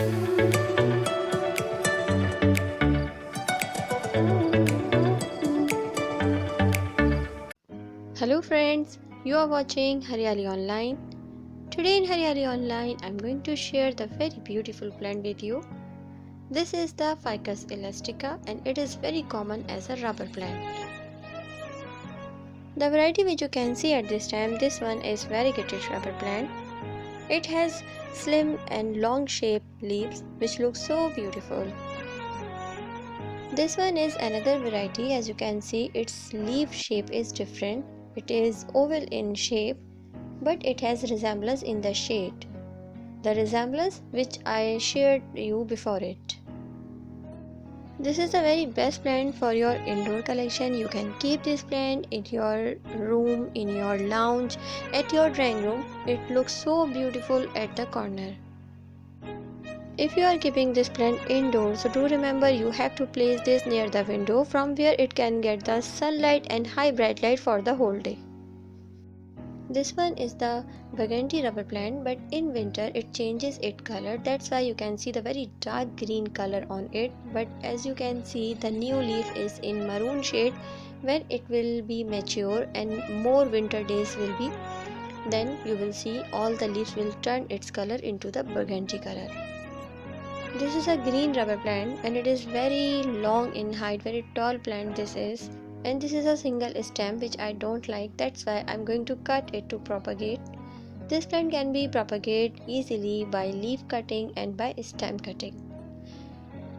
Hello friends, you are watching Haryali Online. Today in Haryali Online, I'm going to share the very beautiful plant with you. This is the Ficus Elastica and it is very common as a rubber plant. The variety which you can see at this time, this one is variegated rubber plant. It has slim and long shaped leaves which look so beautiful. This one is another variety. As you can see, its leaf shape is different. It is oval in shape, but it has resemblance in the shade. The resemblance which I shared you before it. This is the very best plant for your indoor collection. You can keep this plant in your room, in your lounge, at your drawing room. It looks so beautiful at the corner. If you are keeping this plant indoors, so do remember you have to place this near the window from where it can get the sunlight and high bright light for the whole day. This one is the burgundy rubber plant, but in winter it changes its color. That's why you can see the very dark green color on it. But as you can see, the new leaf is in maroon shade. When it will be mature and more winter days will be, then you will see all the leaves will turn its color into the burgundy color. This is a green rubber plant and it is very long in height, very tall plant this is. And this is a single stem which I don't like, that's why I'm going to cut it to propagate. This plant can be propagated easily by leaf cutting and by stem cutting.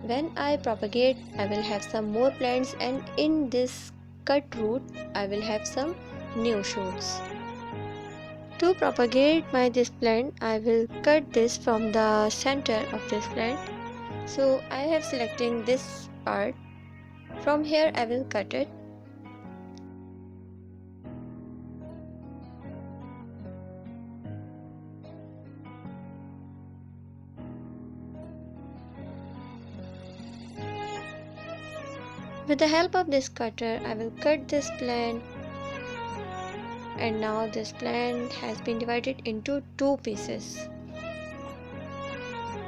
When I propagate, I will have some more plants, and in this cut root I will have some new shoots. To propagate this plant, I will cut this from the center of this plant. So I have selecting this part. From here I will cut it. With the help of this cutter, I will cut this plant, and now this plant has been divided into two pieces.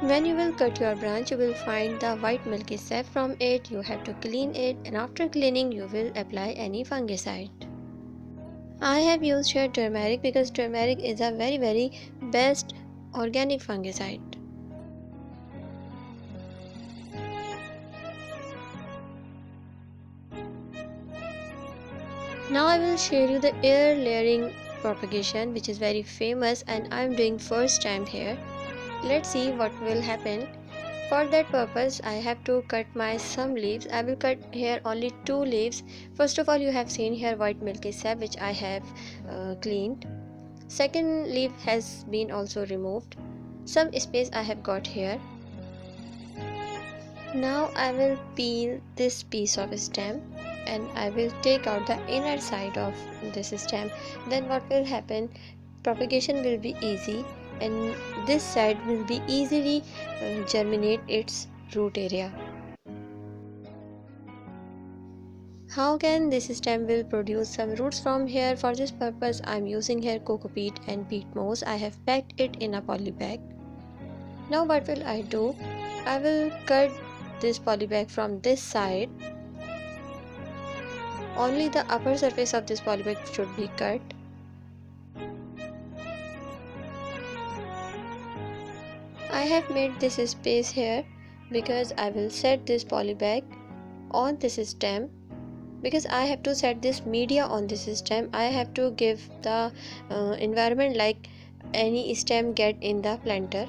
When you will cut your branch, you will find the white milky sap from it. You have to clean it, and after cleaning you will apply any fungicide. I have used here turmeric because turmeric is a very best organic fungicide. Now I will share you the air layering propagation, which is very famous and I am doing first time here. Let's see what will happen. For that purpose I have to cut some leaves. I will cut here only 2 leaves. First of all, you have seen here white milky sap which I have cleaned. Second leaf has been also removed. Some space I have got here. Now I will peel this piece of stem and I will take out the inner side of this stem. Then what will happen? Propagation will be easy and this side will be easily germinate its root area. How can this stem will produce some roots from here? For this purpose I am using here coco peat and peat moss. I have packed it in a poly bag. Now what will I do? I will cut this poly bag from this side. Only the upper surface of this poly bag should be cut. I have made this space here because I will set this poly bag on this stem. Because I have to set this media on this stem, I have to give the environment like any stem get in the planter.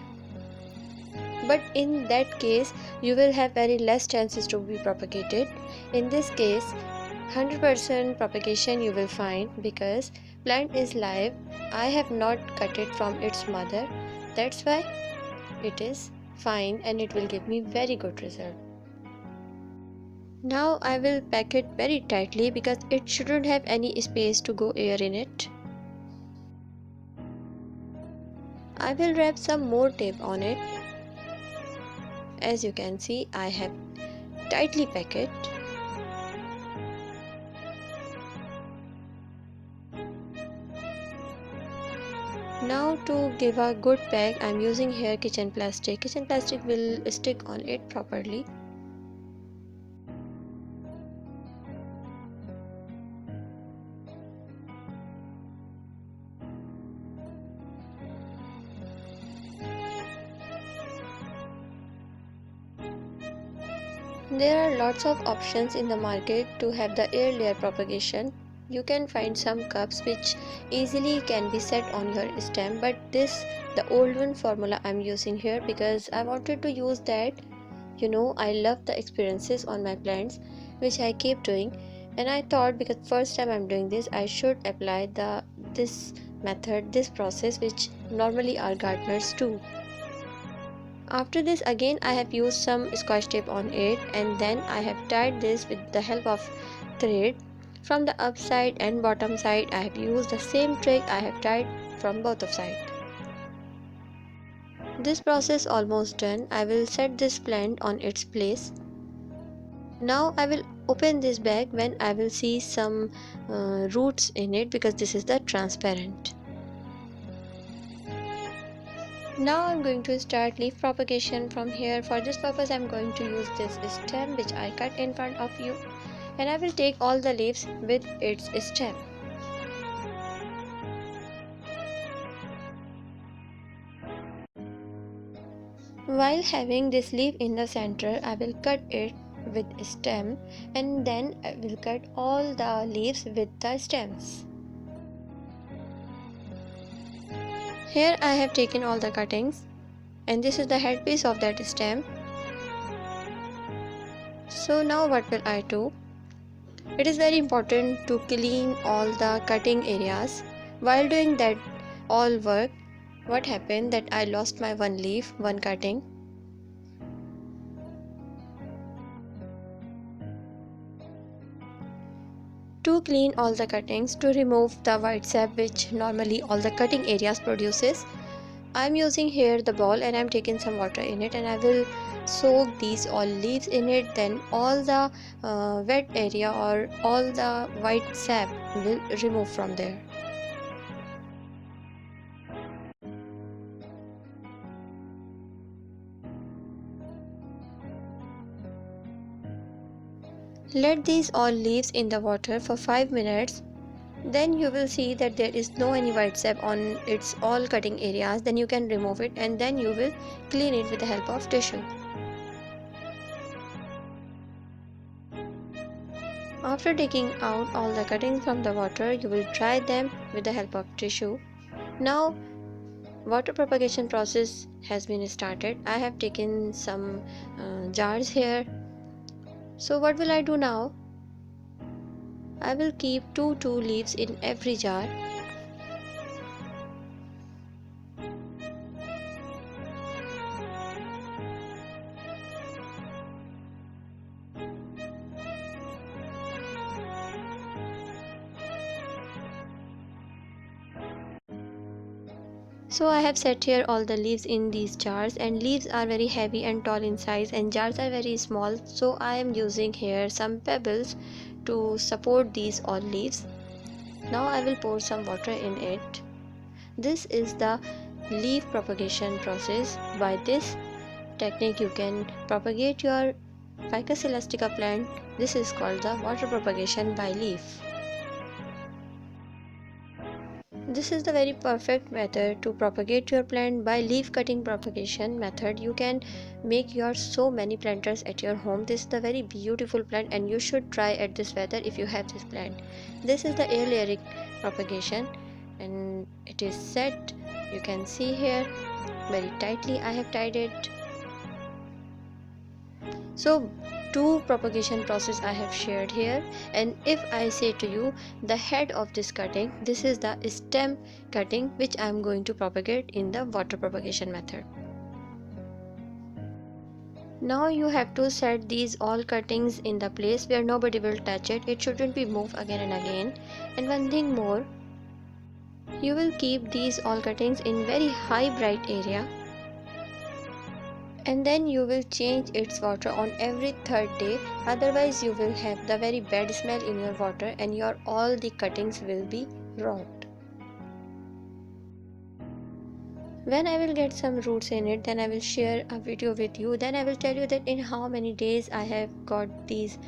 But in that case you will have very less chances to be propagated. In this case 100% propagation you will find because plant is live. I have not cut it from its mother. That's why it is fine and it will give me very good result. Now I will pack it very tightly because it shouldn't have any space to go air in it. I will wrap some more tape on it. As you can see, I have tightly packed it. Now to give a good pack, I'm using here kitchen plastic. Kitchen plastic will stick on it properly. There are lots of options in the market to have the air layer propagation. You can find some cups which easily can be set on your stem, but this the old one formula I'm using here because I wanted to use that. I love the experiences on my plants which I keep doing, and I thought because first time I'm doing this I should apply this method, this process which normally our gardeners do. After this again I have used some scotch tape on it, and then I have tied this with the help of thread. From the upside and bottom side I have used the same trick I have tied from both of sides. This process almost done. I will set this plant on its place. Now I will open this bag when I will see some roots in it because this is the transparent. Now I'm going to start leaf propagation from here. For this purpose I'm going to use this stem which I cut in front of you, and I will take all the leaves with its stem. While having this leaf in the center, I will cut it with stem, and then I will cut all the leaves with the stems. Here I have taken all the cuttings, and this is the headpiece of that stem. So now what will I do? It is very important to clean all the cutting areas. While doing that all work, what happened that I lost my one leaf, one cutting. To clean all the cuttings, to remove the white sap which normally all the cutting areas produces, I'm using here the bowl and I'm taking some water in it, and I will soak these all leaves in it. Then all the wet area or all the white sap will remove from there. Let these all leaves in the water for 5 minutes. Then you will see that there is no any white sap on its all cutting areas. Then you can remove it, and then you will clean it with the help of tissue. After taking out all the cuttings from the water, you will dry them with the help of tissue. Now water propagation process has been started. I have taken some jars here. So what will I do now? I will keep two leaves in every jar. So I have set here all the leaves in these jars, and leaves are very heavy and tall in size and jars are very small, so I am using here some pebbles to support these all leaves. Now I will pour some water in it. This is the leaf propagation process. By this technique you can propagate your Ficus elastica plant. This is called the water propagation by leaf. This is the very perfect method to propagate your plant. By leaf cutting propagation method, you can make your so many planters at your home. This is the very beautiful plant and you should try at this weather if you have this plant. This is the air layering propagation and it is set. You can see here very tightly I have tied it. So two propagation process I have shared here, and if I say to you the head of this cutting, this is the stem cutting which I am going to propagate in the water propagation method. Now you have to set these all cuttings in the place where nobody will touch it. It shouldn't be moved again and again. And one thing more, you will keep these all cuttings in very high bright area, and then you will change its water on every third day, otherwise you will have the very bad smell in your water and your all the cuttings will be rot. When I will get some roots in it, then I will share a video with you. Then I will tell you that in how many days I have got these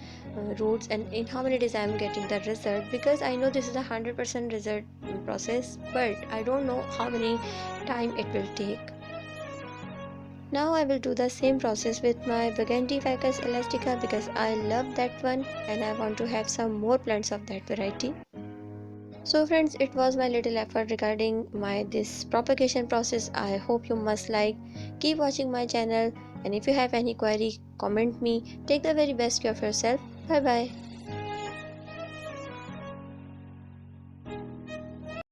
roots and in how many days I am getting the result, because I know this is a 100% result process, but I don't know how many time it will take. Now I will do the same process with my burgundy ficus elastica because I love that one and I want to have some more plants of that variety. So friends, it was my little effort regarding my this propagation process. I hope you must like. Keep watching my channel, and if you have any query, comment me. Take the very best care of yourself. Bye bye.